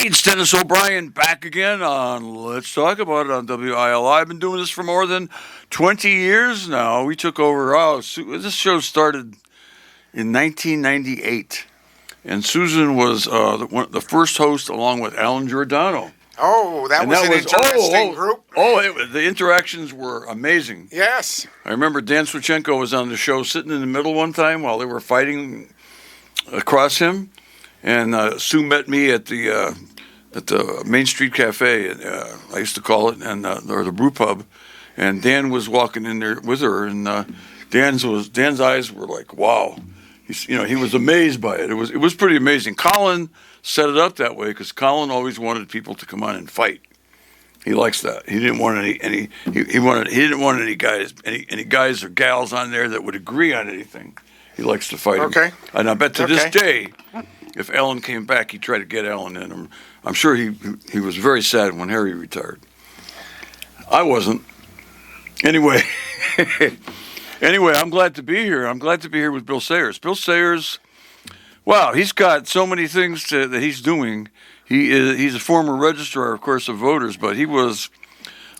It's Dennis O'Brien back again on Let's Talk About It on WILI. I've been doing this for more than 20 years now. We took over, this show started in 1998. And Susan was the first host along with Alan Giordano. Oh, that was an interesting group. The interactions were amazing. Yes. I remember Dan Swachenko was on the show sitting in the middle one time while they were fighting across him. And Sue met me at the Main Street Cafe, I used to call it, or the brew pub. And Dan was walking in there with her, and Dan's eyes were like, wow. He was amazed by it. It was pretty amazing. Colin set it up that way because Colin always wanted people to come on and fight. He likes that. He didn't want he didn't want any guys or gals on there that would agree on anything. He likes to fight. Okay. And I bet to this day, if Ellen came back, he'd try to get Ellen in. I'm sure he was very sad when Harry retired. I wasn't. Anyway. Anyway, I'm glad to be here. I'm glad to be here with Bill Sayers. Bill Sayers, wow, he's got so many things that he's doing. He's a former registrar, of course, of voters, but he was.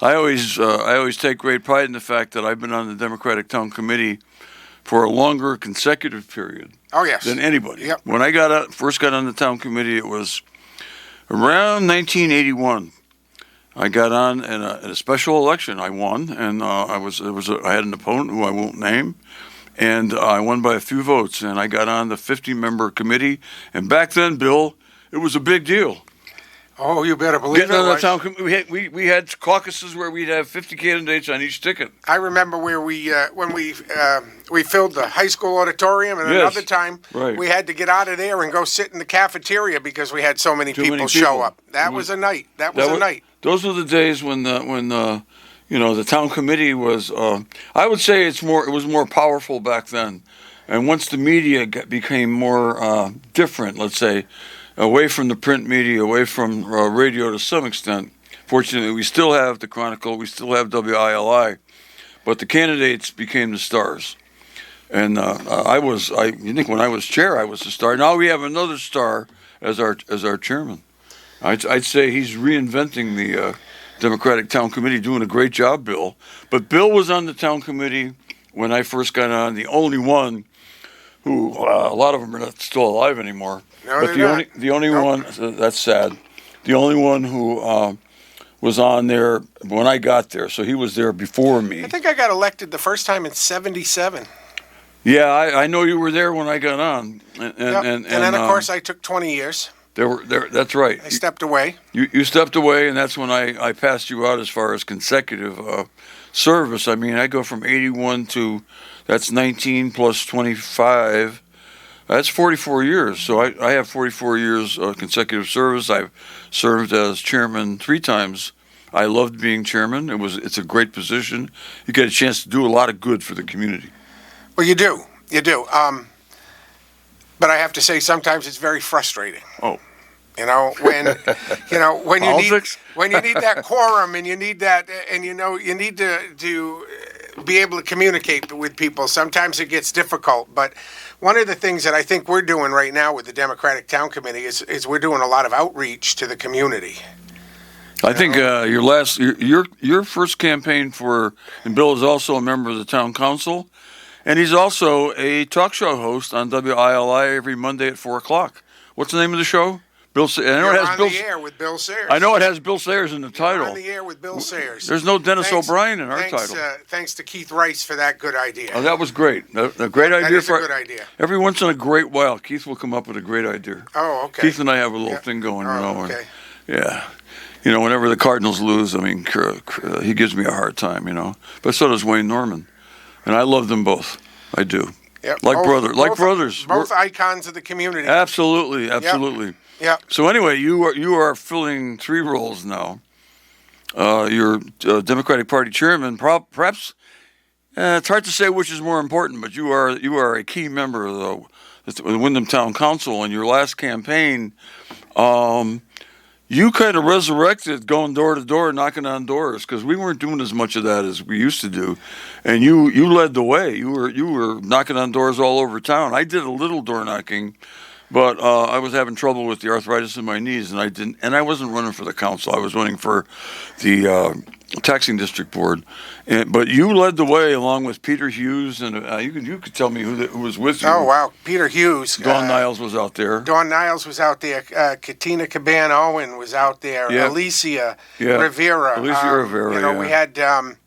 I always take great pride in the fact that I've been on the Democratic Town Committee for a longer consecutive period. Oh yes. Than anybody. Yep. When I first got on the town committee, it was around 1981. I got on in a special election. I won, and I had an opponent who I won't name, and I won by a few votes. And I got on the 50-member committee. And back then, Bill, it was a big deal. Oh, you better believe Getting it. on the town committee, we had caucuses where we'd have 50 candidates on each ticket. I remember where when we filled the high school auditorium, and another time we had to get out of there and go sit in the cafeteria because we had so many people show up. That was a night. That was a night. Those were the days when the town committee was. I would say it was more powerful back then, and once the media became more different, let's say, away from the print media, away from radio to some extent. Fortunately, we still have the Chronicle, we still have WILI, but the candidates became the stars. And I think when I was chair, I was the star. Now we have another star as our chairman. I'd say he's reinventing the Democratic Town Committee, doing a great job, Bill. But Bill was on the town committee when I first got on, the only one who, a lot of them are not still alive anymore. No, but the only one, that's sad, the only one who was on there when I got there, so he was there before me. I think I got elected the first time in '77. Yeah, I know you were there when I got on. And then, of course, I took 20 years. That's right. I stepped away. You stepped away, and that's when I passed you out as far as consecutive service. I mean, I go from 81 to, that's 19 plus 25. That's 44 years. So I have 44 years consecutive service. I've served as chairman 3 times. I loved being chairman. It's a great position. You get a chance to do a lot of good for the community. Well, you do. But I have to say, sometimes it's very frustrating. Oh. When when Politics? you need that quorum, and you need that, and you need to be able to communicate with people. Sometimes it gets difficult, but one of the things that I think we're doing right now with the Democratic Town Committee is we're doing a lot of outreach to the community. I think your first campaign and Bill is also a member of the town council, and he's also a talk show host on WILI every Monday at 4:00. What's the name of the show? Bill. I know it has Bill. On the air with Bill Sayers. I know it has Bill Sayers in the title. On the air with Bill Sayers. There's no Dennis O'Brien in our title. Thanks to Keith Rice for that good idea. Oh, that was great. A great idea. That is a good idea. Every once in a great while, Keith will come up with a great idea. Oh, okay. Keith and I have a little thing going, okay. Yeah. Whenever the Cardinals lose, I mean, he gives me a hard time, But so does Wayne Norman. And I love them both. I do. Yep. Brothers. Both icons of the community. Absolutely. Yeah. So anyway, you are filling 3 roles now. You're Democratic Party chairman. Perhaps it's hard to say which is more important, but you are a key member of the Windham Town Council. In your last campaign, you kind of resurrected going door to door, knocking on doors, because we weren't doing as much of that as we used to do, and you led the way. You were knocking on doors all over town. I did a little door knocking but I was having trouble with the arthritis in my knees, and I didn't. And I wasn't running for the council. I was running for the taxing district board. But you led the way along with Peter Hughes, and you could tell me who was with you. Oh, wow. Peter Hughes. Dawn Niles was out there. Dawn Niles was out there. Katina Caban-Owen was out there. Yep. Alicia Yeah. Rivera. Alicia Rivera, You know, yeah. we had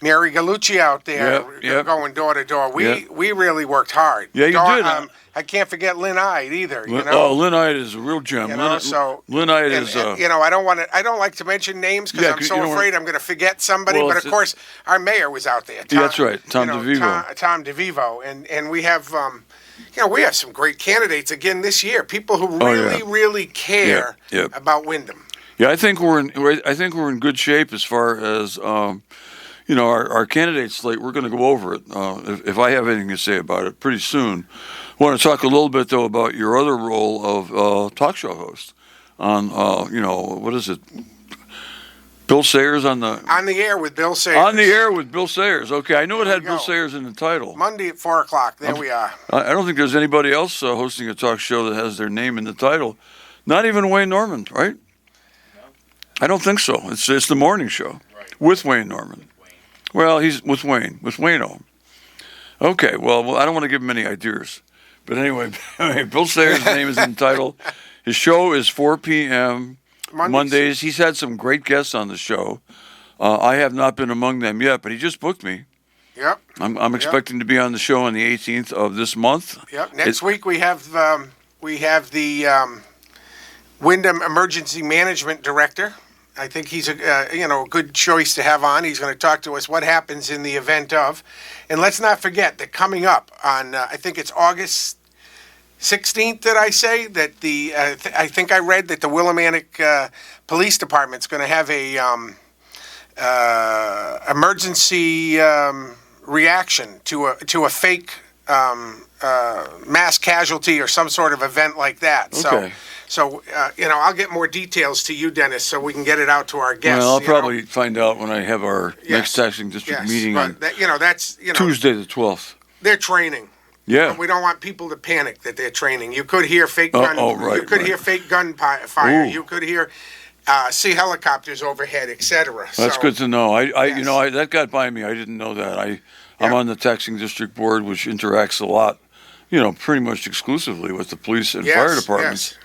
Mary Gallucci out there Yep. going door to door. Yep. We really worked hard. Yeah, you did. I can't forget Lynn Ide either. You know? Oh, Lynn Ide is a real gem. You know, so Lynn Ide and, is. you know, I don't like to mention names because Yeah, I'm 'cause so you don't afraid I'm going to forget somebody. Well, but it's of course, our mayor was out there. Yeah, that's right, Tom you know, DeVivo. Tom DeVivo, and we have you know, we have some great candidates again this year. People who really, really care Yeah, yeah. about Wyndham. Yeah, I think we're in good shape as far as you know, our candidate slate. We're going to go over it if I have anything to say about it pretty soon. I want to talk a little bit though about your other role of talk show host on you know, what is it? Bill Sayers on the Air with Bill Sayers. On the Air with Bill Sayers. Okay, I know it There had you Bill go. Sayers in the title. Monday at 4:00. There we are. I don't think there's anybody else hosting a talk show that has their name in the title. Not even Wayne Norman, right? I don't think so. It's the morning show with Wayne Norman. Well, he's with Wayne-O. Okay, well, I don't want to give him any ideas. But anyway, Bill Sayers' name is in the title. His show is 4 p.m. Mondays. He's had some great guests on the show. I have not been among them yet, but he just booked me. Yep. I'm expecting to be on the show on the 18th of this month. Yep. Next week we have the Wyndham Emergency Management Director. I think he's a good choice to have on. He's going to talk to us what happens in the event of, and let's not forget that coming up on I think it's August 16th. Did I say that I think I read that the Willimantic Police Department's going to have a emergency reaction to a fake mass casualty or some sort of event like that. Okay. So you know, I'll get more details to you, Dennis, so we can get it out to our guests. Well, I'll you probably find out when I have our next taxing district meeting on that's Tuesday the 12th. they're training. Yeah. We don't want people to panic that they're training. You could hear fake gun. right, you could right. hear fake gun fire. Ooh. You could hear see helicopters overhead, etc. That's good to know. Yes. You know, that got by me. I didn't know that. I'm Yeah. on the taxing district board, which interacts a lot, you know, pretty much exclusively with the police and fire departments. Yes.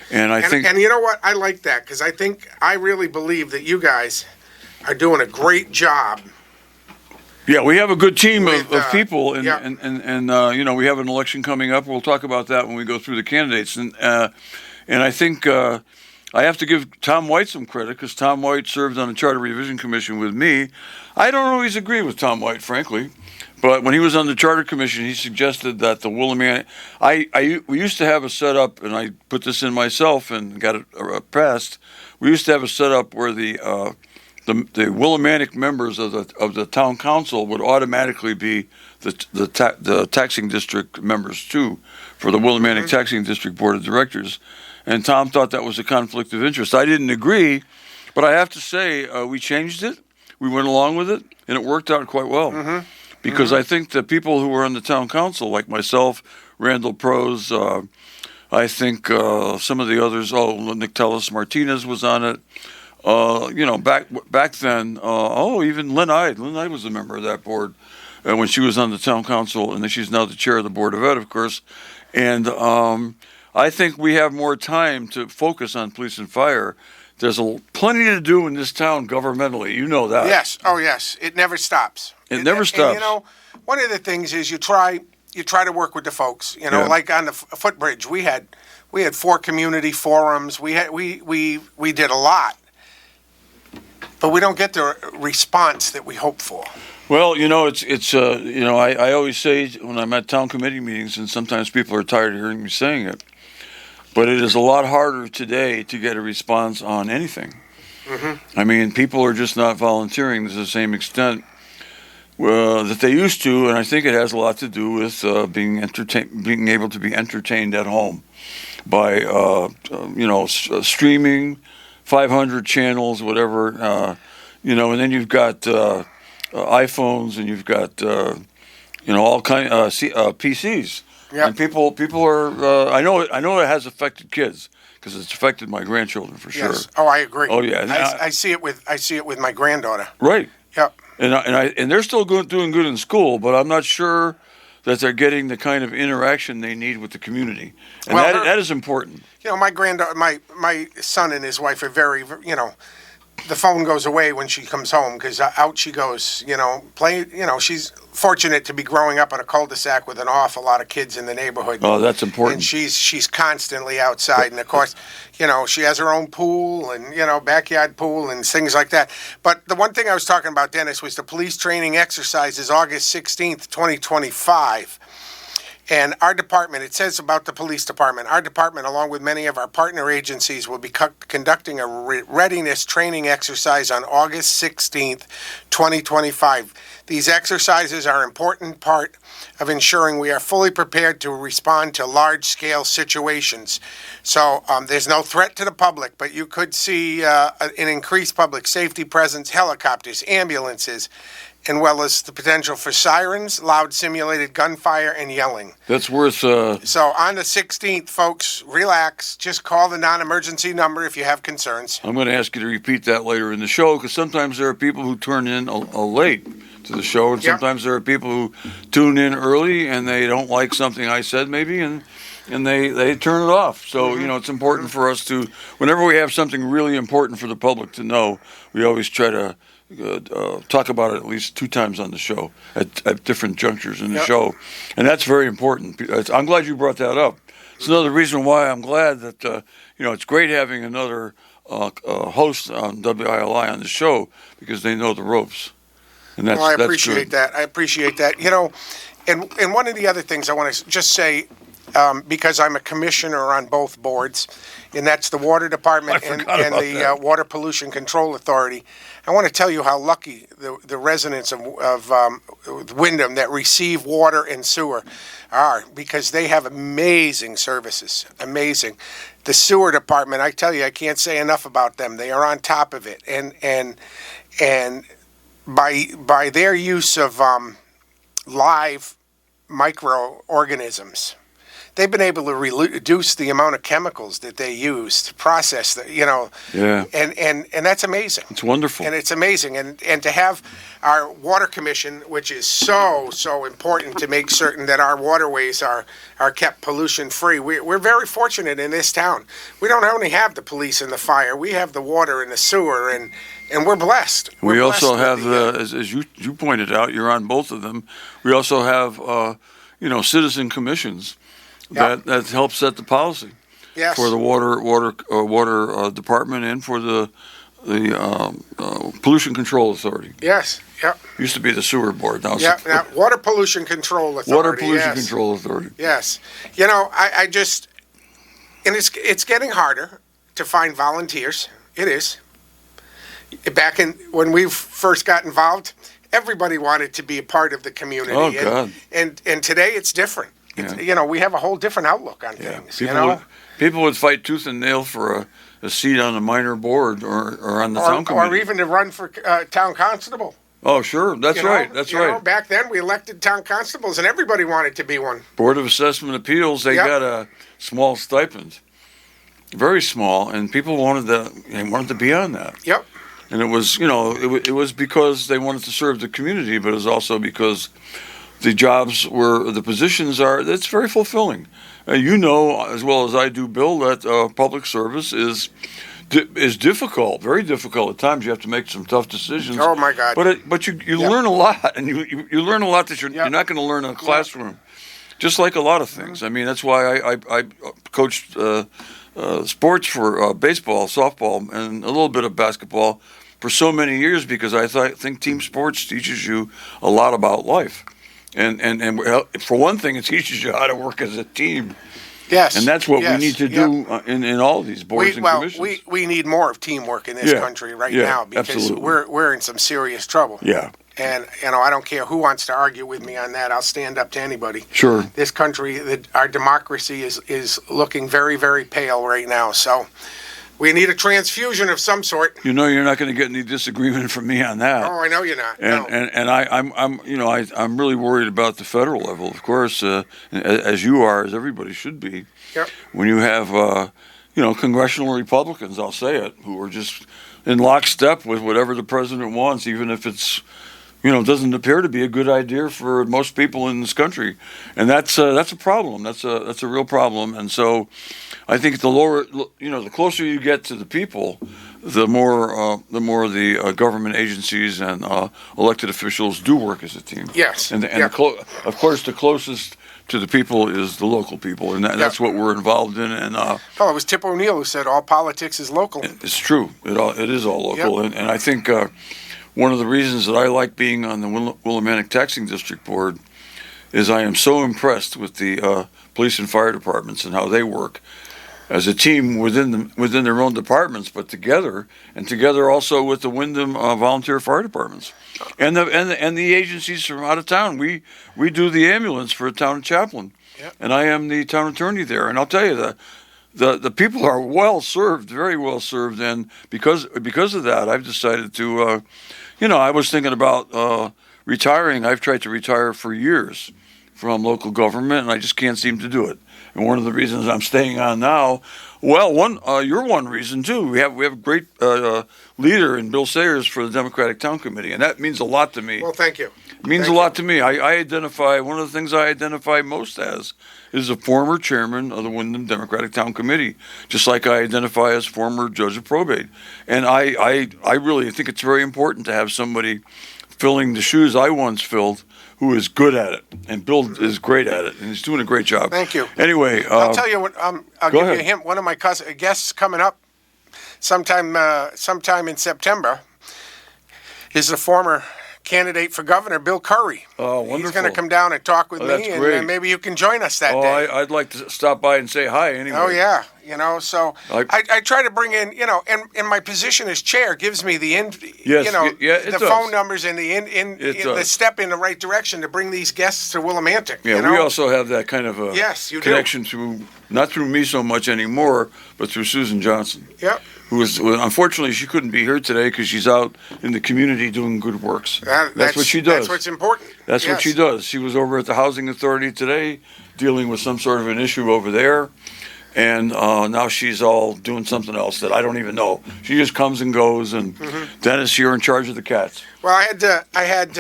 And I think, And you know what? I like that because I really believe that you guys are doing a great job. yeah, we have a good team With, of people, and yeah. and you know, we have an election coming up. We'll talk about that when we go through the candidates, and I think I have to give Tom White some credit because Tom White served on the Charter Revision Commission with me. I don't always agree with Tom White, frankly. But when he was on the Charter Commission, he suggested that the Willimantic, we used to have a setup, and I put this in myself and got it passed. We used to have a setup where the Willimantic members of the town council would automatically be the taxing district members too, for the Willimantic Taxing District Board of Directors. And Tom thought that was a conflict of interest. I didn't agree, but I have to say we changed it. We went along with it, and it worked out quite well. Because I think the people who were on the town council, like myself, Randall Prose, I think some of the others, Nick Tellis Martinez was on it. You know, back then, even Lynn Ide. Lynn Ide was a member of that board when she was on the town council, and then she's now the chair of the Board of Ed, of course. And I think we have more time to focus on police and fire. There's plenty to do in this town governmentally. You know that. Yes. Oh, yes. It never stops. It never stops. And, you know, one of the things is you try to work with the folks. You know, Yeah. like on the footbridge, we had 4 community forums. We did a lot, but we don't get the response that we hope for. Well, you know, it's you know, I always say when I'm at town committee meetings, and sometimes people are tired of hearing me saying it, but it is a lot harder today to get a response on anything. I mean, people are just not volunteering to the same extent that they used to, and I think it has a lot to do with being able to be entertained at home by streaming, 500 channels, whatever, you know, and then you've got iPhones and you've got all kind PCs. Yep. And people are. I know it has affected kids because it's affected my grandchildren for sure. Yes. Oh, I agree. Oh, yeah. I see it with my granddaughter. Right. Yep. And they're still doing good in school, but I'm not sure that they're getting the kind of interaction they need with the community, and Well, that is important. My granddaughter, my son and his wife are very, the phone goes away when she comes home because out she goes, play. She's fortunate to be growing up in a cul-de-sac with an awful lot of kids in the neighborhood. Oh, that's important. And she's constantly outside, and of course, she has her own pool and backyard pool and things like that. But the one thing I was talking about, Dennis, was the police training exercises, August 16th, 2025. And our department, it says about the police department, our department, along with many of our partner agencies, will be conducting a readiness training exercise on August 16th, 2025. These exercises are an important part of ensuring we are fully prepared to respond to large-scale situations. So there's no threat to the public, but you could see an increased public safety presence, helicopters, ambulances, and well as the potential for sirens, loud simulated gunfire, and yelling. That's worth. So on the 16th, folks, relax. Just call the non-emergency number if you have concerns. I'm going to ask you to repeat that later in the show because sometimes there are people who turn in late to the show, and sometimes there are people who tune in early and they don't like something I said maybe, and they turn it off. So it's important for us to, whenever we have something really important for the public to know, we always try to talk about it at least 2 times on the show at different junctures in the show, and that's very important. I'm glad you brought that up. It's another reason why I'm glad that it's great having another host on WILI on the show because they know the ropes, and that's I that's appreciate good. that. I appreciate that. And one of the other things I want to just say, because I'm a commissioner on both boards, and that's the Water Department and the Water Pollution Control Authority. I want to tell you how lucky the residents of Windham that receive water and sewer are, because they have amazing services. Amazing. The sewer department, I tell you, I can't say enough about them. They are on top of it, and by their use of live microorganisms, they've been able to reduce the amount of chemicals that they use to process the, and that's amazing. It's wonderful. And it's amazing. And to have our water commission, which is so important to make certain that our waterways are kept pollution free. We're very fortunate in this town. We don't only have the police and the fire, we have the water and the sewer, and we're blessed. We also have as you pointed out, you're on both of them. We also have citizen commissions that help set the policy for the water department and for the pollution control authority. Yes. Yep. Used to be the sewer board. Now now Water Pollution Control Authority. Water Pollution Control Authority. Yes. I just, and it's getting harder to find volunteers. It is. Back when we first got involved, everybody wanted to be a part of the community. Oh, God. And today it's different. Yeah. We have a whole different outlook on things. People would fight tooth and nail for a seat on the minor board or on the town committee. Or even to run for town constable. Oh, sure. That's right. That's right. Back then, we elected town constables, and everybody wanted to be one. Board of Assessment Appeals, they got a small stipend. Very small, and people wanted to be on that. Yep. And it was, it was because they wanted to serve the community, but it was also because the positions it's very fulfilling. As well as I do, Bill, that public service is difficult, very difficult at times. You have to make some tough decisions. Oh my God! But you learn a lot, and you learn a lot that you're not going to learn in a classroom. Just like a lot of things. I mean, that's why I coached sports for baseball, softball, and a little bit of basketball for so many years because I think team sports teaches you a lot about life. And for one thing, it teaches you how to work as a team. Yes. And that's what we need to do in all these boards and commissions. We need more of teamwork in this country now because absolutely. we're in some serious trouble. Yeah. And, I don't care who wants to argue with me on that. I'll stand up to anybody. Sure. This country, our democracy is looking very, very pale right now. So We need a transfusion of some sort. You know, you're not going to get any disagreement from me on that. Oh, I know you're not. And No. and I'm you know I'm really worried about the federal level, of course, as you are, as everybody should be. Yep. When you have congressional Republicans, I'll say it, who are just in lockstep with whatever the president wants, even if it's doesn't appear to be a good idea for most people in this country, and that's a problem. That's a real problem. And so, I think the closer you get to the people, the more the government agencies and elected officials do work as a team. Yes. And Yeah. of course, the closest to the people is the local people, and that's what we're involved in. And Oh, it was Tip O'Neill who said all politics is local. it's true. It is all local, and I think one of the reasons that I like being on the Willimantic Taxing District Board is I am so impressed with the police and fire departments and how they work as a team within their own departments, but together also with the Windham volunteer fire departments and the agencies from out of town. We do the ambulance for a town chaplain, and I am the town attorney there. And I'll tell you the people are well served, very well served, and because of that, I've decided to. I was thinking about retiring. I've tried to retire for years from local government, and I just can't seem to do it. And one of the reasons I'm staying on now, you're one reason too. We have a great leader in Bill Sayers for the Democratic Town Committee, and that means a lot to me. Well, thank you. It means a lot to me. I identify, one of the things I identify most as is a former chairman of the Windham Democratic Town Committee, just like I identify as former judge of probate. And I really think it's very important to have somebody filling the shoes I once filled who is good at it. And Bill is great at it, and he's doing a great job. Thank you. Anyway. I'll tell you what, I'll give you a ahead. hint. One of my guests coming up sometime in September is the former candidate for governor, Bill Curry. Oh, wonderful. He's going to come down and talk with me, that's and great. maybe you can join us that day. I'd like to stop by and say hi anyway. Oh, yeah. So I- I try to bring in, and my position as chair gives me Yes, it the does. phone numbers and It the does. step in the right direction to bring these guests to Willimantic. Yeah, we also have that kind of a Yes, you do. connection not through me so much anymore, but through Susan Johnson, Yep. who is, unfortunately, she couldn't be here today because she's out in the community doing good works. That's what she does. That's what's important. That's what Yes. she does. She was over at the Housing Authority today dealing with some sort of an issue over there. And now she's all doing something else that I don't even know. She just comes and goes. And Dennis, you're in charge of the cats. Well, I had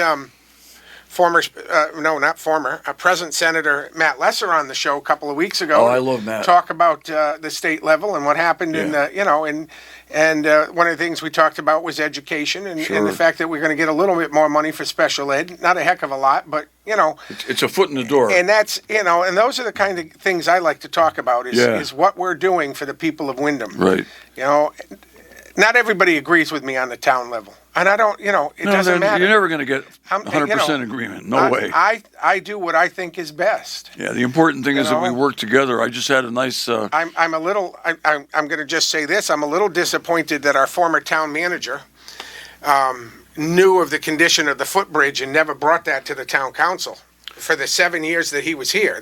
present Senator Matt Lesser on the show a couple of weeks ago. Oh, I love Matt. Talk about the state level and what happened in and one of the things we talked about was education and Sure. the fact that we're going to get a little bit more money for special ed. Not a heck of a lot, but It's a foot in the door. and that's and those are the kind of things I like to talk about is what we're doing for the people of Windham. Right. Not everybody agrees with me on the town level, and I don't. It doesn't matter. You're never going to get I'm- 100% agreement. No way. I do what I think is best. Yeah, the important thing is that we know? work together. I just had a nice. I'm a little. I'm going to just say this. I'm a little disappointed that our former town manager knew of the condition of the footbridge and never brought that to the town council for the 7 years that he was here.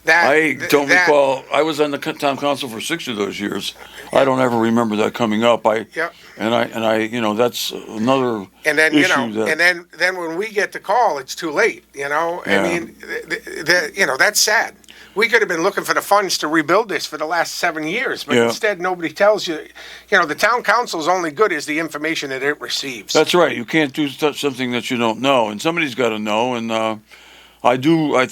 I don't recall. I was on the town council for 6 of those years. I don't ever remember that coming up. Yep. And I, that's another And then issue that. and then when we get the call, it's too late. I mean, that's sad. We could have been looking for the funds to rebuild this for the last 7 years, but Yeah. instead nobody tells you. The town council's only good as the information that it receives. That's right. You can't do something that you don't know, and somebody's got to know. And I do. I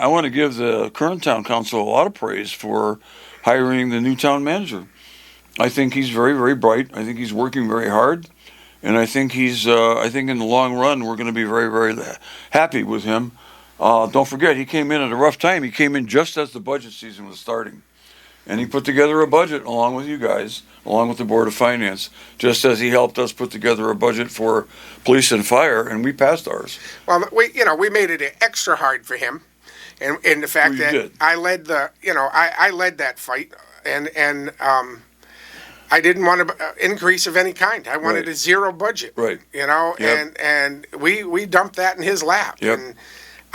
want to give the current town council a lot of praise for hiring the new town manager. I think he's very, very bright. I think he's working very hard, and I think I think in the long run we're going to be very, very happy with him. Don't forget, he came in at a rough time. He came in just as the budget season was starting. And he put together a budget along with you guys, along with the Board of Finance, just as he helped us put together a budget for police and fire, and we passed ours. Well, we made it extra hard for him, and the fact Well, you that did. I led I led that fight, and I didn't want an increase of any kind. I wanted Right. a zero budget. Right. Yep. And we dumped that in his lap. Yep. And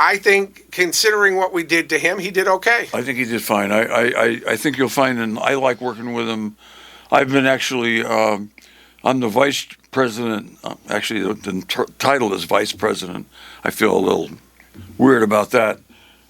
I think, considering what we did to him, he did okay. I think he did fine. I think you'll find, and I like working with him. I've been actually, I'm the vice president. Actually, the title is vice president. I feel a little weird about that.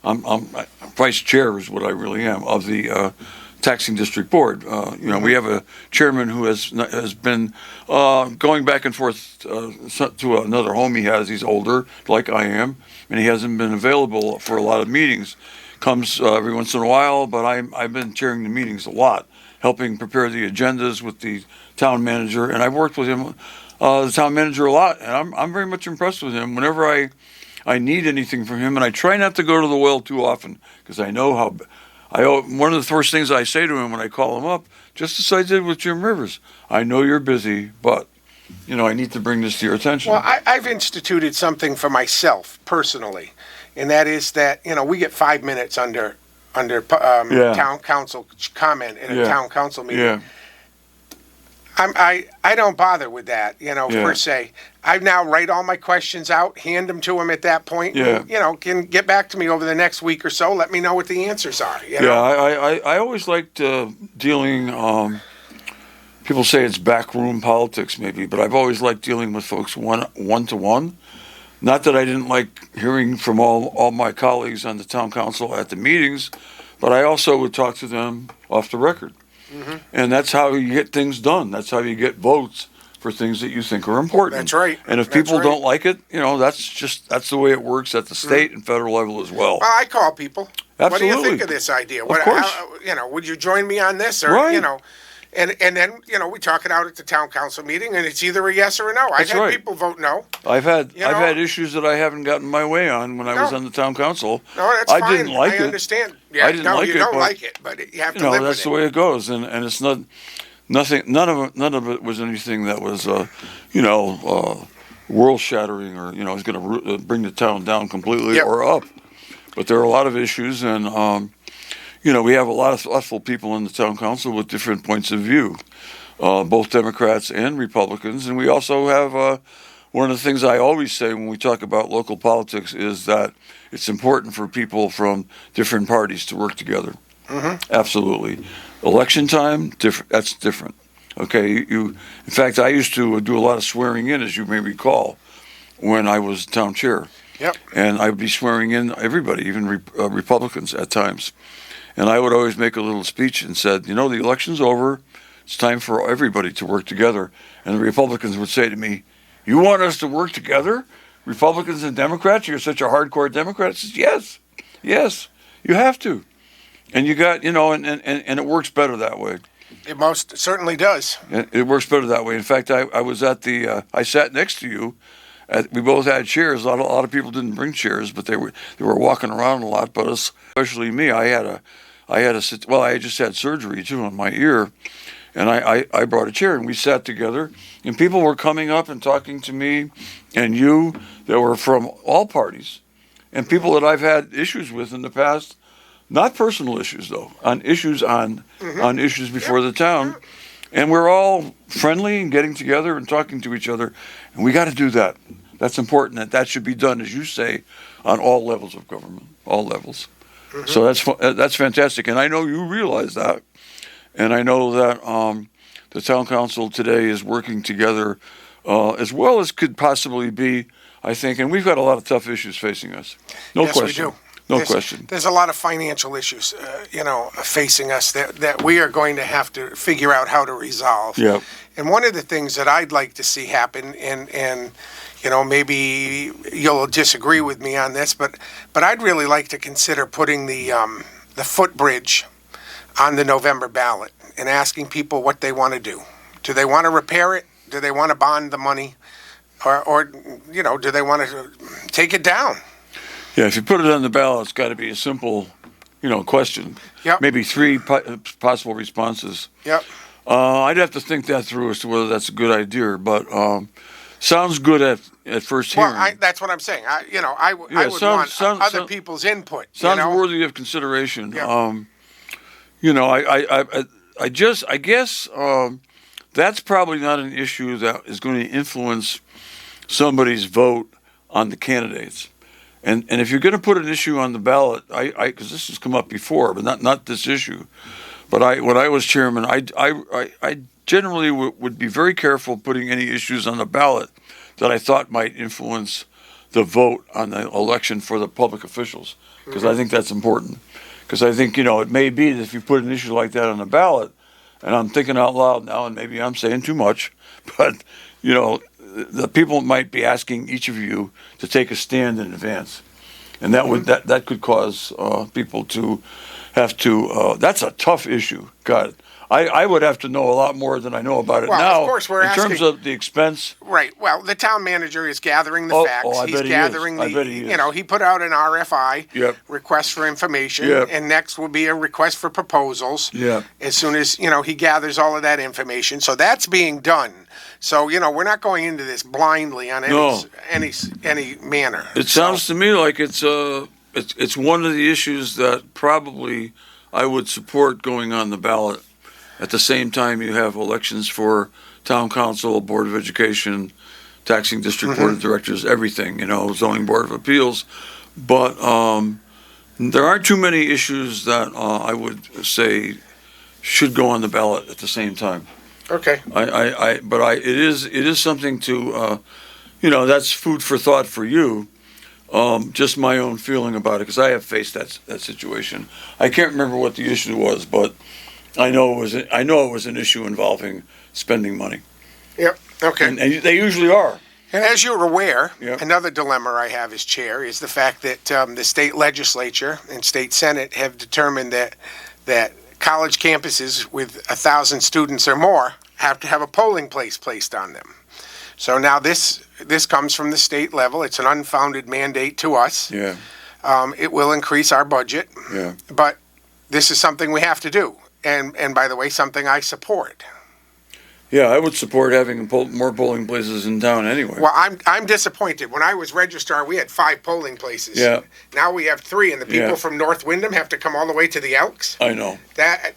I'm vice chair is what I really am of the taxing district board. We have a chairman who has been going back and forth to another home he has. He's older, like I am, and he hasn't been available for a lot of meetings. Comes every once in a while, but I've been chairing the meetings a lot, helping prepare the agendas with the town manager, and I've worked with him, the town manager, a lot, and I'm very much impressed with him. Whenever I need anything from him, and I try not to go to the well too often because I know how. One of the first things I say to him when I call him up, just as I did with Jim Rivers, I know you're busy, but I need to bring this to your attention. Well, I've instituted something for myself personally, and that is that we get 5 minutes under town council comment in a town council meeting. Yeah. I don't bother with that, per se. I now write all my questions out, hand them to him at that point. Yeah. And, can get back to me over the next week or so. Let me know what the answers are. I always liked dealing. People say it's backroom politics, maybe, but I've always liked dealing with folks one to one. Not that I didn't like hearing from all my colleagues on the town council at the meetings, but I also would talk to them off the record. Mm-hmm. And that's how you get things done. That's how you get votes for things that you think are important. That's right. And if people don't like it, that's the way it works at the state and federal level as well. Well, I call people. Absolutely. What do you think of this idea? Of course. Would you join me on this? Or, right. And then, we talk it out at the town council meeting, and it's either a yes or a no. I've had people vote no. I've had issues that I haven't gotten my way on when I was on the town councel. No, that's fine. I didn't like it. I understand. Yeah, I didn't like you it. don't like it, but you have to live with it. That's the way it goes, and it's not nothing. None of it was anything that was world shattering or is going to bring the town down completely or up. But there are a lot of issues, and we have a lot of thoughtful people in the town council with different points of view, both Democrats and Republicans. And we also have one of the things I always say when we talk about local politics is that it's important for people from different parties to work together. Mm-hmm. Absolutely. Election time, that's different. Okay. In fact, I used to do a lot of swearing in, as you may recall, when I was town chair. Yep. And I would be swearing in everybody, even Republicans at times. And I would always make a little speech and said, the election's over. It's time for everybody to work together. And the Republicans would say to me, you want us to work together? Republicans and Democrats? You're such a hardcore Democrat? I said, yes, you have to. And you got, and it works better that way. It most certainly does. It works better that way. In fact, I was at I sat next to you. We both had chairs. A lot of people didn't bring chairs, but they were walking around a lot. But especially me, I just had surgery too on my ear, and I brought a chair and we sat together. And people were coming up and talking to me, and you that were from all parties, and people that I've had issues with in the past, not personal issues though, on issues before the town. And we're all friendly and getting together and talking to each other, and we got to do that. That's important. That should be done, as you say, on all levels of government, all levels. Mm-hmm. So that's fantastic, and I know you realize that, and I know that the town council today is working together as well as could possibly be. I think, and we've got a lot of tough issues facing us. No question. We do. No question. There's a lot of financial issues, facing us that we are going to have to figure out how to resolve. Yeah. And one of the things that I'd like to see happen, and maybe you'll disagree with me on this, but I'd really like to consider putting the footbridge on the November ballot and asking people what they want to do. Do they want to repair it? Do they want to bond the money? Or do they want to take it down? Yeah, if you put it on the ballot, it's got to be a simple, question. Yep. Maybe 3 possible responses. Yep. I'd have to think that through as to whether that's a good idea, but sounds good at first hearing. Well, that's what I'm saying. I would want other people's input. Sounds worthy of consideration. Yep. I guess that's probably not an issue that is going to influence somebody's vote on the candidates. And if you're going to put an issue on the ballot, because this has come up before, but not this issue. But when I was chairman, I generally would be very careful putting any issues on the ballot that I thought might influence the vote on the election for the public officials, because I think that's important. Because I think, it may be that if you put an issue like that on the ballot, and I'm thinking out loud now, and maybe I'm saying too much, but, the people might be asking each of you to take a stand in advance. And that could cause people to have to, that's a tough issue. God, I would have to know a lot more than I know about it Well, now. of course, we're in terms asking- of the expense. Right. Well, the town manager is gathering the facts. I He's bet he is. gathering I bet he is. he put out an RFI, Yep. request for information, Yep. and next will be a request for proposals. Yeah. As soon as, he gathers all of that information. So that's being done. So, we're not going into this blindly on No. any manner. It sounds to me like it's one of the issues that probably I would support going on the ballot. At the same time, you have elections for town council, board of education, taxing district board of directors, everything, zoning board of appeals. But there aren't too many issues that I would say should go on the ballot at the same time. Okay. It is something to, that's food for thought for you. Just my own feeling about it, because I have faced that situation. I can't remember what the issue was, but I know it was an issue involving spending money, Yep. Okay. and they usually are. And as you're aware, Yep. another dilemma I have as chair is the fact that the state legislature and state senate have determined that college campuses with 1,000 students or more have to have a polling place placed on them. So now this comes from the state level. It's an unfounded mandate to us. Yeah, It will increase our budget, yeah. but this is something we have to do. And by the way, something I support. Yeah, I would support having more polling places in town anyway. Well, I'm disappointed. When I was registrar, we had 5 polling places. Yeah. Now we have 3, and the people Yeah. from North Wyndham have to come all the way to the Elks. I know. That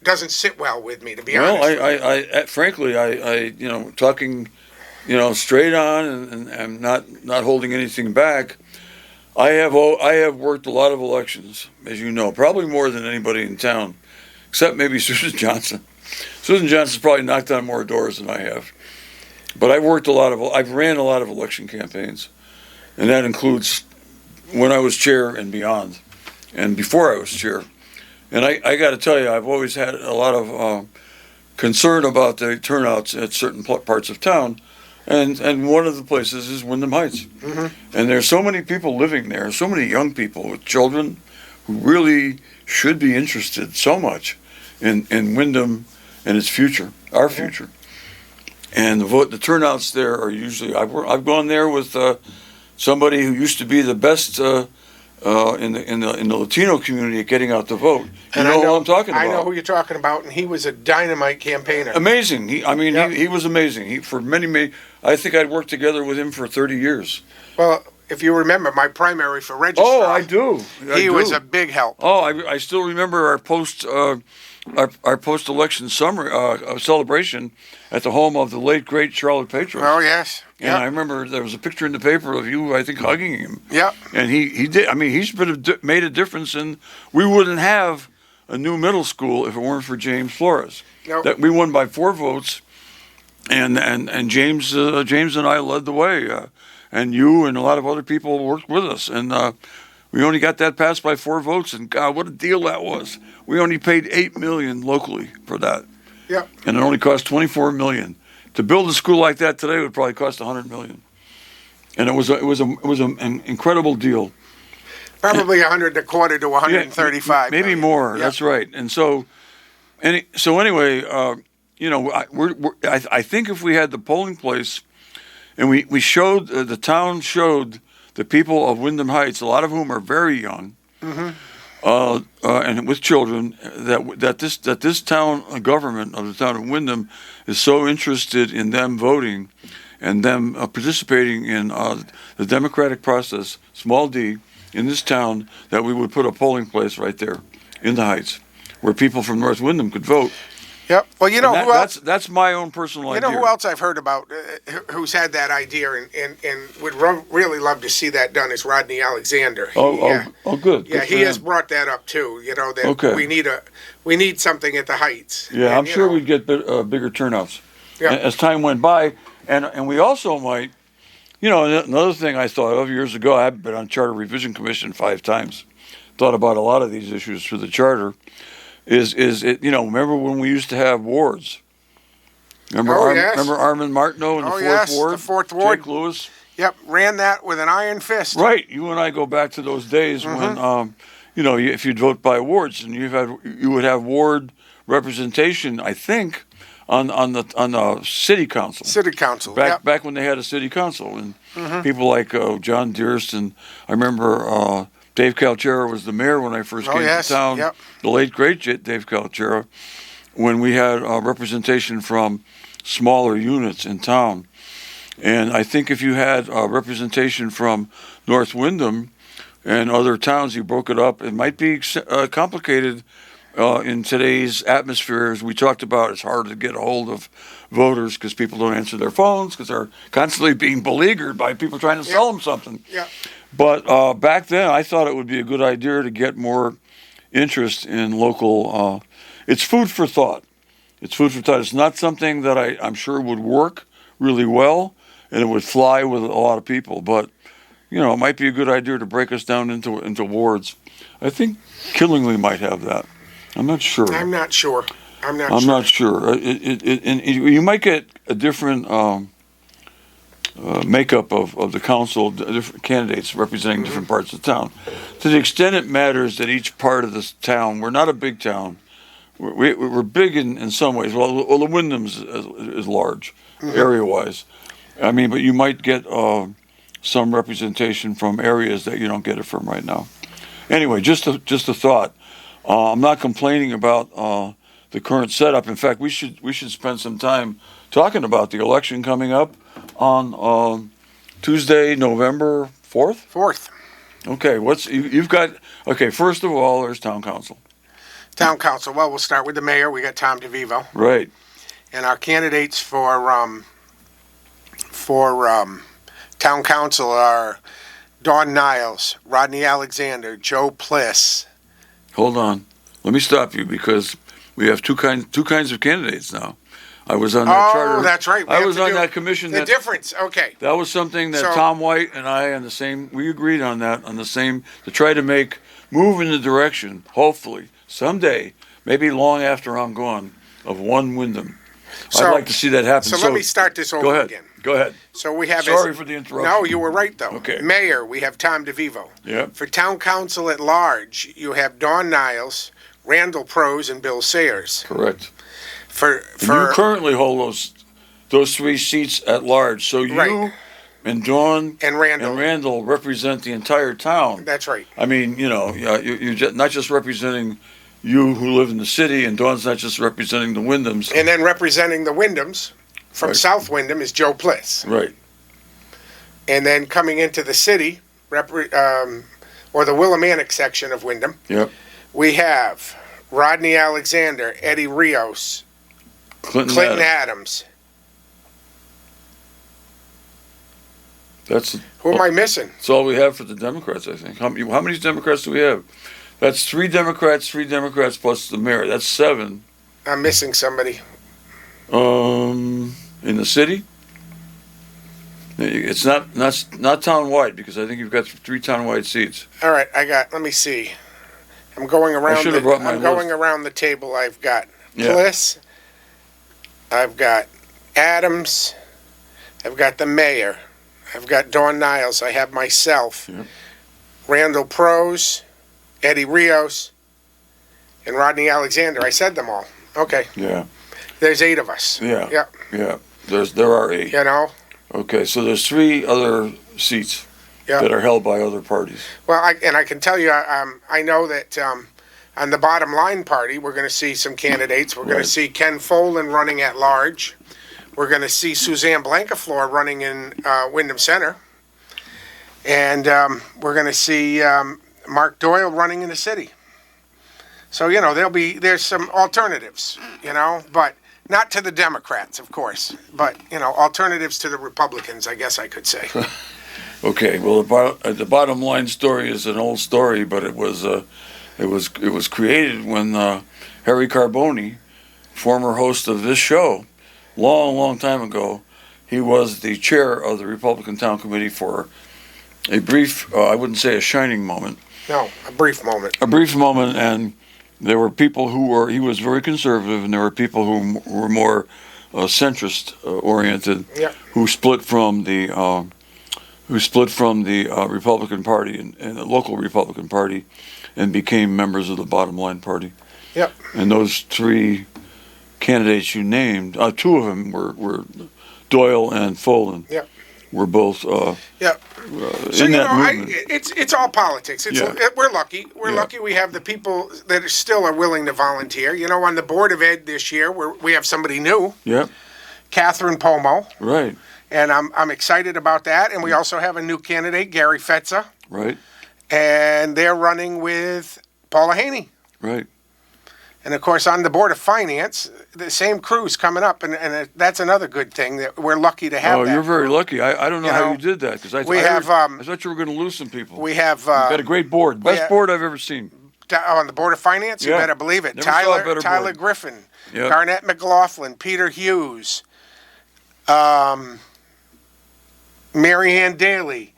doesn't sit well with me, to be Well, honest. I frankly, talking, straight on and not holding anything back. I have worked a lot of elections, as you know, probably more than anybody in town, except maybe Susan Johnson. Susan Johnson's probably knocked on more doors than I have. But I've ran a lot of election campaigns, and that includes when I was chair and beyond, and before I was chair. And I got to tell you, I've always had a lot of concern about the turnouts at certain parts of town. And one of the places is Wyndham Heights. Mm-hmm. And there's so many people living there, so many young people with children who really should be interested so much in Wyndham and its future, our future. And the turnouts there are usually, I've gone there with somebody who used to be the best in the Latino community at getting out to vote. You know who I'm talking about. I know who you're talking about, and he was a dynamite campaigner. Amazing. Yep. He was amazing. For many, I think I'd worked together with him for 30 years. Well, if you remember, my primary for registrar. Oh, I do. He was a big help. Oh, I still remember our post-election summer celebration at the home of the late great Charlotte Petros. Oh, yes. And I remember there was a picture in the paper of you, I think, hugging him. Yep. And he did. I mean, he's made a difference, and we wouldn't have a new middle school if it weren't for James Flores. Nope. That we won by 4 votes, and James and I led the way, and you and a lot of other people worked with us, and we only got that passed by 4 votes, and God, what a deal that was! We only paid $8 million locally for that. Yep. And it only cost $24 million. To build a school like that today would probably cost $100 million. And it was an incredible deal. Probably 100 a quarter to 135. Maybe million. more. Yep. That's right. And so anyway, I think if we had the polling place, and we showed the town showed the people of Wyndham Heights, a lot of whom are very young, and with children, that this town government of the town of Wyndham is so interested in them voting and them participating in the democratic process, small d, in this town, that we would put a polling place right there in the Heights where people from North Wyndham could vote. Yep. Well, you know And who else? that's my own personal You idea. know who else I've heard about who's had that idea and would really love to see that done is Rodney Alexander. Good. Yeah, Good for he has him. brought that up too. You know that Okay. we need something at the heights. Yeah, And, I'm you sure know, we'd get bigger turnouts Yeah. as time went by, and we also might, another thing I thought of years ago. I've been on Charter Revision Commission 5 times, thought about a lot of these issues for the charter. Is it remember when we used to have wards? Remember yes. remember Armand Martineau in the Oh, fourth yes, ward? the fourth ward. Jake Lewis. Yep, ran that with an iron fist. Right. You and I go back to those days when if you'd vote by wards, and you would have ward representation, I think, on the city council. City council. Back when they had a city council, and people like John Dearest, and I remember Dave Calchera was the mayor when I first came to town. Yep. The late great Dave Calchera, when we had representation from smaller units in town, and I think if you had representation from North Windham and other towns, you broke it up. It might be complicated. In today's atmosphere, as we talked about, it's hard to get a hold of voters because people don't answer their phones because they're constantly being beleaguered by people trying to sell them something. Yeah. But back then, I thought it would be a good idea to get more interest in local. It's food for thought. It's food for thought. It's not something that I'm sure would work really well and it would fly with a lot of people. But it might be a good idea to break us down into wards. I think Killingly might have that. I'm not sure. I'm not sure. I'm not sure. You might get a different makeup of the council, different candidates representing different parts of town. To the extent it matters that each part of this town, we're not a big town. We're big in some ways. Well, the Wyndham's is large, area-wise. I mean, but you might get some representation from areas that you don't get it from right now. Anyway, just a thought. I'm not complaining about the current setup. In fact, we should spend some time talking about the election coming up on Tuesday, November 4th. 4th. Okay, you've got? Okay, first of all, there's town council. Town council. Well, we'll start with the mayor. We got Tom DeVivo. Right. And our candidates for town council are Dawn Niles, Rodney Alexander, Joe Pliss. Hold on. Let me stop you because we have two kinds of candidates now. I was on that charter. Oh, that's right. I was on that commission. The difference. Okay. That was something that Tom White and I we agreed on that, to try to move in the direction, hopefully, someday, maybe long after I'm gone, of one Wyndham. I'd like to see that happen. So let me start this over again. Go ahead. So we have. Sorry for the interruption. No, you were right though. Okay. Mayor, we have Tom DeVivo. Yep. For town council at large, you have Dawn Niles, Randall Prose, and Bill Sayers. Correct. For you currently hold those 3 seats at large. So you Right. and Dawn and Randall represent the entire town. That's right. I mean, you're not just representing you who live in the city, and Dawn's not just representing the Wyndhams. And then representing the Wyndhams from South Wyndham is Joe Pliss. Right. And then coming into the city, or the Willimantic section of Wyndham, Yep. we have Rodney Alexander, Eddie Rios, Clinton Adams. Who am I missing? That's all we have for the Democrats, I think. How many Democrats do we have? That's 3 Democrats plus the mayor. That's 7. I'm missing somebody. In the city? It's not townwide because I think you've got 3 townwide seats. All right, let me see. I'm going around. I should have brought my list. Going around the table. I've got Yeah. Pliss. I've got Adams. I've got the mayor. I've got Dawn Niles. I have myself. Yep. Randall Prose, Eddie Rios, and Rodney Alexander. I said them all. Okay. Yeah. There's 8 of us. Yeah. Yep. Yeah. There are 8. You know. Okay, so there's 3 other seats that are held by other parties. Well, I can tell you, I know that on the bottom line party, we're going to see some candidates. We're going to see Ken Folan running at large. We're going to see Suzanne Blancafleur running in Wyndham Center. And we're going to see Mark Doyle running in the city. So, there's some alternatives, but not to the Democrats, of course, but, alternatives to the Republicans, I guess I could say. Okay, well, the bottom line story is an old story, but it was created when Harry Carboni, former host of this show, long time ago, he was the chair of the Republican Town Committee for a brief, I wouldn't say a shining moment. No, a brief moment. A brief moment, and there were people he was very conservative, and there were people who were more centrist oriented, Yeah. who split from the Republican Party and the local Republican Party, and became members of the Bottom Line Party. Yep. And those three candidates you named, two of them were Doyle and Folan. Yep. Were both Yep. So in that movement. it's all politics. We're lucky. We're Yeah. lucky we have the people that still are willing to volunteer. On the Board of Ed this year, we have somebody new, Yep. Catherine Pomo, Right. and I'm excited about that. And we also have a new candidate, Gary Fetza, Right. and they're running with Paula Haney. Right. And of course, on the Board of Finance, the same crew's coming up, and that's another good thing that we're lucky to have. Oh, that you're very crew. lucky. I don't know how you did that, because I thought you were going to lose some people. We have You've got a great board, best board I've ever seen. on the Board of Finance. You Yeah. better believe it. Never saw a better Tyler board. Griffin, Yep. Garnett McLaughlin, Peter Hughes, Marianne Daly,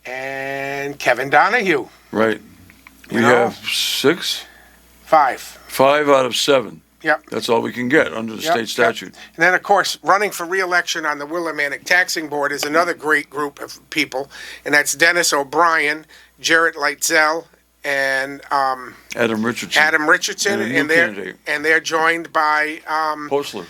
and Kevin Donahue. Right. We have 5 out of 7. Yep. That's all we can get under the state statute. And then, of course, running for re-election on the Willimantic Taxing Board is another great group of people, and that's Dennis O'Brien, Jarrett Lightzel, and Adam Richardson. and And a new candidate. they're joined by Postler.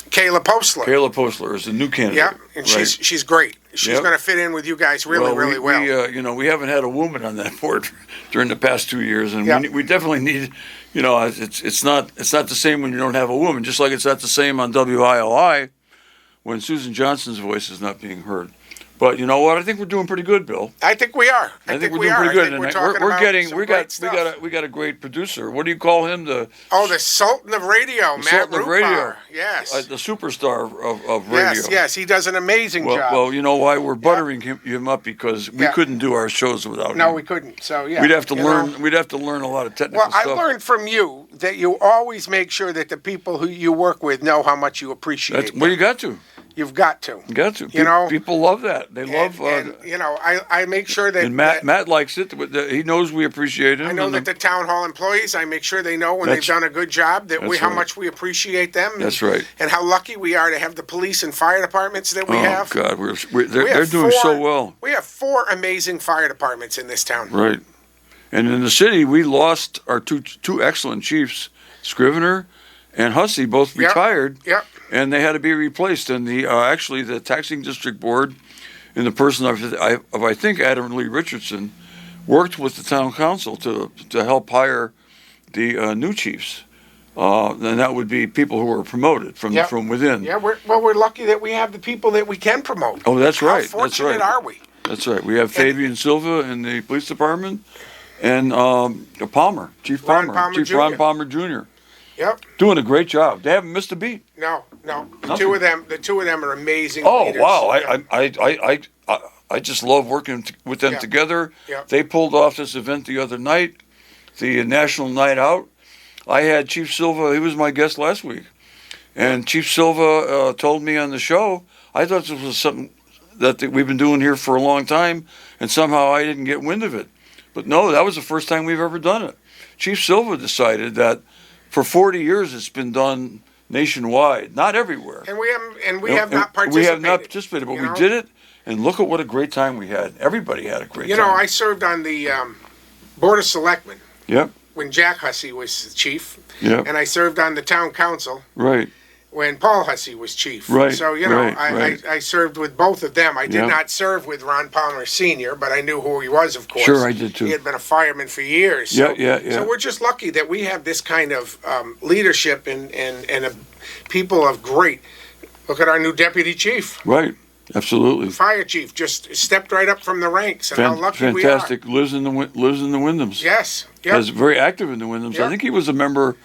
Kayla Postler. Kayla Postler is a new candidate. Yeah, and right. she's great. She's Yep. going to fit in with you guys really well. We haven't had a woman on that board during the past 2 years, and Yeah. we definitely need. It's not the same when you don't have a woman. Just like it's not the same on WILI when Susan Johnson's voice is not being heard. But you know what? I think we're doing pretty good, Bill. I think we are. I think we're we doing are. pretty I good. think we're And talking we're about getting some we great got stuff. we got a great producer. What do you call him? The the Sultan of Radio, Matt Sultan of Radio. Rupar. Yes. the superstar of radio. Yes, he does an amazing job. Well, you know why we're buttering him up, because we couldn't do our shows without him. No, we couldn't. So yeah, We'd have to learn. know. We'd have to learn a lot of technical Well, I stuff. learned from you that you always make sure that the people who you work with know how much you appreciate them. Well, you got to. You've got to. You got to. People love that. They love. And, I make sure that. And Matt likes it. He knows we appreciate him. I know that the town hall employees, I make sure they know when they've done a good job that how right. much we appreciate them. That's right. And how lucky we are to have the police and fire departments that we have. Oh God, they're doing so well. We have 4 amazing fire departments in this town. Right. And in the city, we lost our two excellent chiefs, Scrivener and Hussey, both retired. Yep. And they had to be replaced. And the taxing district board, in the person of I think Adam Lee Richardson, worked with the town council to help hire the new chiefs. And that would be people who were promoted from within. Yeah, we're lucky that we have the people that we can promote. Oh, that's right. How fortunate are we? That's right. We have Fabian Silva in the police department, and Palmer, Chief Ron Palmer, Palmer Chief Jr. Ron Palmer Jr. Yep. Doing a great job. They haven't missed a beat. No. The Nothing. two of them are amazing. Oh leaders. wow! Yeah. I just love working with them together. Yeah. They pulled off this event the other night, the National Night Out. I had Chief Silva. He was my guest last week, and Chief Silva told me on the show. I thought this was something that we've been doing here for a long time, and somehow I didn't get wind of it. But no, that was the first time we've ever done it. Chief Silva decided that for 40 years it's been done nationwide, not everywhere. And we have not participated. We have not participated, but we did it, and look at what a great time we had. Everybody had a great time. I served on the Board of Selectmen Yep. when Jack Hussey was the chief. Yep. And I served on the town council Right. when Paul Hussey was chief. Right, So, right. I served with both of them. I did Yeah. not serve with Ron Palmer Sr., but I knew who he was, of course. Sure, I did too. He had been a fireman for years. Yeah, So, yeah. So we're just lucky that we have this kind of leadership and people of great. Look at our new deputy chief. Right. Absolutely. Fire chief just stepped right up from the ranks, and how lucky we are. Fantastic. Lives in the Wyndhams. Yes. Yep. Is very active in the Wyndhams. Yep. I think he was a member.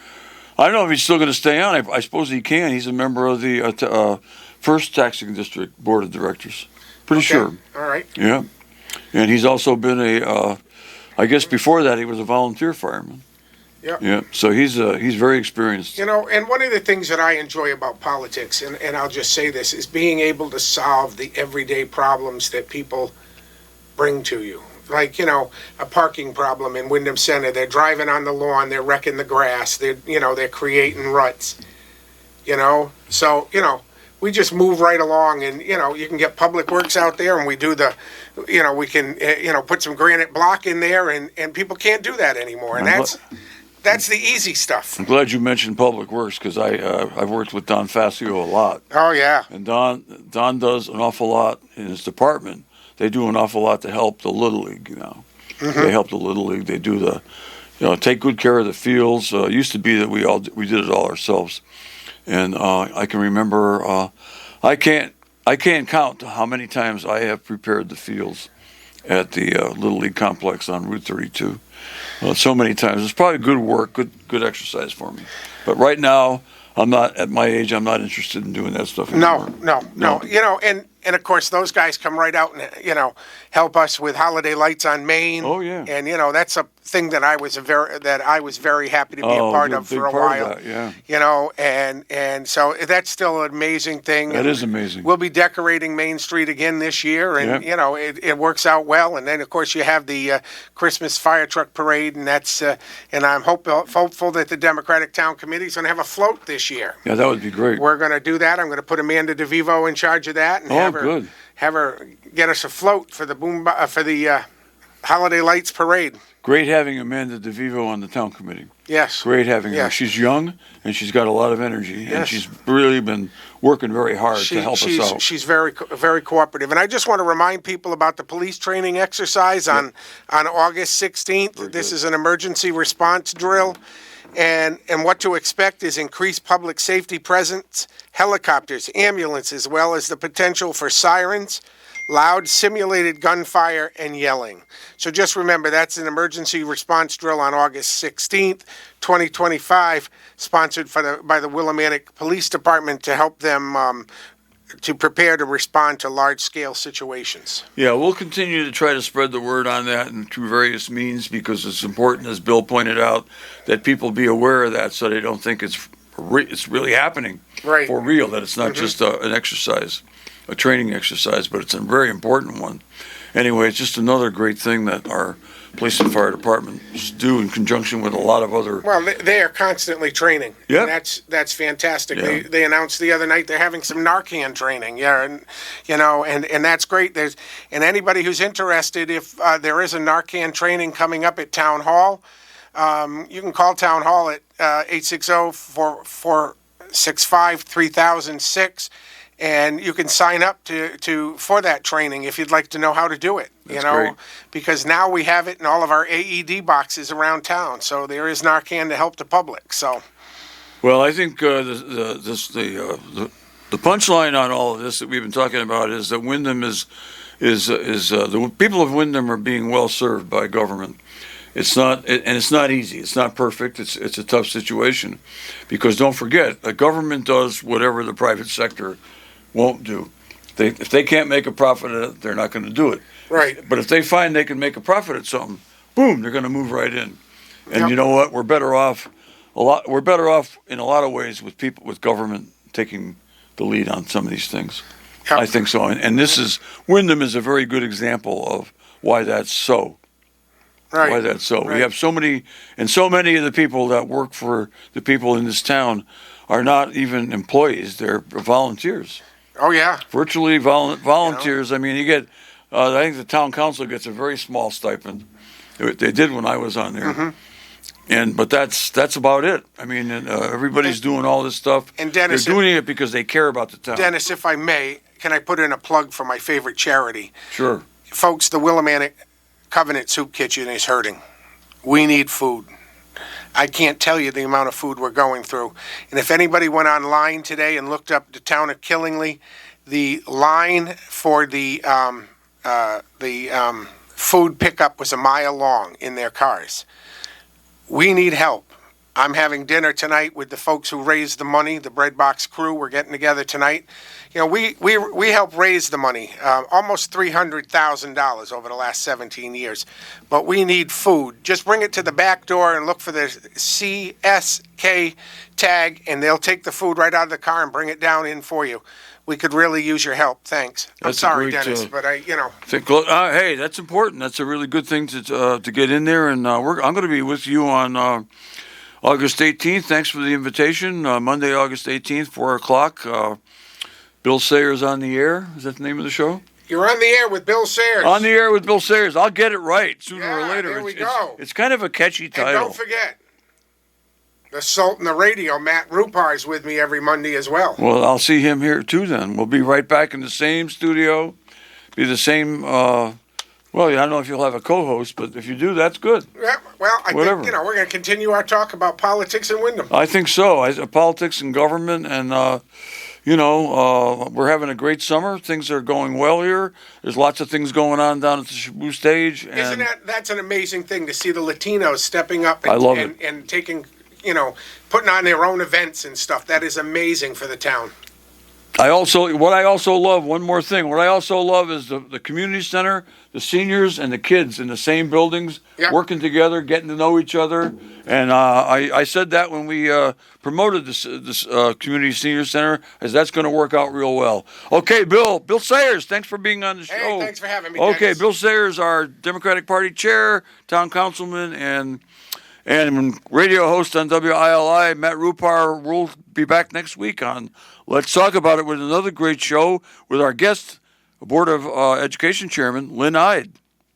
I don't know if he's still going to stay on. I suppose he can. He's a member of the First Taxing District Board of Directors. Pretty sure. All right. Yeah. And he's also been I guess before that he was a volunteer fireman. Yep. Yeah. So he's very experienced. You know, and one of the things that I enjoy about politics, and I'll just say this, is being able to solve the everyday problems that people bring to you. Like, you know, a parking problem in Wyndham Center. They're driving on the lawn, they're wrecking the grass, they're creating ruts. You know? So, you know, we just move right along, and, you know, you can get Public Works out there, and we do we can, put some granite block in there, and people can't do that anymore. And that's the easy stuff. I'm glad you mentioned Public Works because I've worked with Don Facio a lot. Oh, yeah. And Don does an awful lot in his department. They do an awful lot to help the Little League, you know. Mm-hmm. They help the Little League. They do take good care of the fields. It used to be that we did it all ourselves. And I can remember, I can't count how many times I have prepared the fields at the Little League complex on Route 32. So many times. It's probably good work, good exercise for me. But right now, I'm not at my age. I'm not interested in doing that stuff anymore. No. You know, and of course those guys come right out and help us with holiday lights on Main. Oh yeah. And that's a thing that I was very happy to be a part of for a while. Of that, yeah. You know, and so that's still an amazing thing. That is amazing. We'll be decorating Main Street again this year, and it works out well. And then of course you have the Christmas fire truck parade, and that's and I'm hopeful that the Democratic Town Committee is going to have a float this year. Yeah, that would be great. We're going to do that. I'm going to put Amanda DeVivo in charge of that, and have her get us a float for the Holiday Lights Parade. Great having Amanda DeVivo on the town committee. Yes. Great having her. She's young and she's got a lot of energy, and she's really been working very hard to help us out. She's very, very cooperative. And I just want to remind people about the police training exercise on August 16th. This is an emergency response drill. And what to expect is increased public safety presence, helicopters, ambulances, as well as the potential for sirens, loud simulated gunfire, and yelling. So just remember, that's an emergency response drill on August 16th, 2025, sponsored by the Willimantic Police Department to help them to prepare to respond to large-scale situations. Yeah, we'll continue to try to spread the word on that and through various means, because it's important, as Bill pointed out, that people be aware of that so they don't think it's really happening for real, that it's not just an exercise, a training exercise, but it's a very important one. Anyway, it's just another great thing that our police and fire departments do in conjunction with a lot of other. Well, they are constantly training. Yeah, that's fantastic. Yeah. They announced the other night they're having some Narcan training. Yeah, and that's great. And anybody who's interested, if there is a Narcan training coming up at Town Hall, you can call Town Hall at 860-465-3006. And you can sign up for that training if you'd like to know how to do it. That's great. Because now we have it in all of our AED boxes around town. So there is Narcan to help the public. So, well, I think the punchline on all of this that we've been talking about is that Wyndham is the people of Wyndham are being well served by government. It's not easy. It's not perfect. It's a tough situation, because don't forget, the government does whatever the private sector won't do. If they can't make a profit at it, they're not going to do it. Right. But if they find they can make a profit at something, boom, they're going to move right in. And you know what? We're better off in a lot of ways with government taking the lead on some of these things. Yep. I think so. And Wyndham is a very good example of why that's so. Right. Why that's so. Right. We have so many of the people that work for the people in this town are not even employees. They're volunteers. Oh, yeah. Virtually volunteers. I mean, you get, I think the town council gets a very small stipend. They did when I was on there. Mm-hmm. But that's about it. I mean, everybody's doing all this stuff. And Dennis, they're doing it because they care about the town. Dennis, if I may, can I put in a plug for my favorite charity? Sure. Folks, the Willimantic Covenant Soup Kitchen is hurting. We need food. I can't tell you the amount of food we're going through. And if anybody went online today and looked up the town of Killingly, the line for the food pickup was a mile long in their cars. We need help. I'm having dinner tonight with the folks who raised the money, the Bread Box crew. We're getting together tonight. You know, we helped raise the money, almost $300,000 over the last 17 years. But we need food. Just bring it to the back door and look for the CSK tag, and they'll take the food right out of the car and bring it down in for you. We could really use your help. Thanks. I'm That's a sorry, great, Dennis, but hey, that's important. That's a really good thing to get in there, and I'm going to be with you on August 18th. Thanks for the invitation. Monday, August 18th, 4 o'clock. Bill Sayers on the air. Is that the name of the show? You're on the air with Bill Sayers. On the air with Bill Sayers. I'll get it right sooner or Yeah, later. there we go. It's kind of a catchy title. And don't forget, the Sultan of Radio, Matt Rupar, is with me every Monday as well. Well, I'll see him here too then. We'll be right back in the same studio. Be the same, well, I don't know if you'll have a co-host, but if you do, that's good. Yeah, well, I Whatever. think, we're going to continue our talk about politics in Windham. I think so. Politics and government, and we're having a great summer. Things are going well here. There's lots of things going on down at the Shabu stage. And Isn't that's an amazing thing to see the Latinos stepping up I love it. and taking, putting on their own events and stuff. That is amazing for the town. What I also love is the community center, the seniors and the kids in the same buildings, Yep. working together, getting to know each other. And I said that when we promoted this community senior center, as that's going to work out real well. Okay, Bill Sayers, thanks for being on the show. Hey, thanks for having me, Okay, Dennis. Bill Sayers, our Democratic Party chair, town councilman, and radio host on WILI. Matt Rupar will be back next week on Let's Talk About It with another great show with our guest, Board of Education Chairman, Lynn Ide.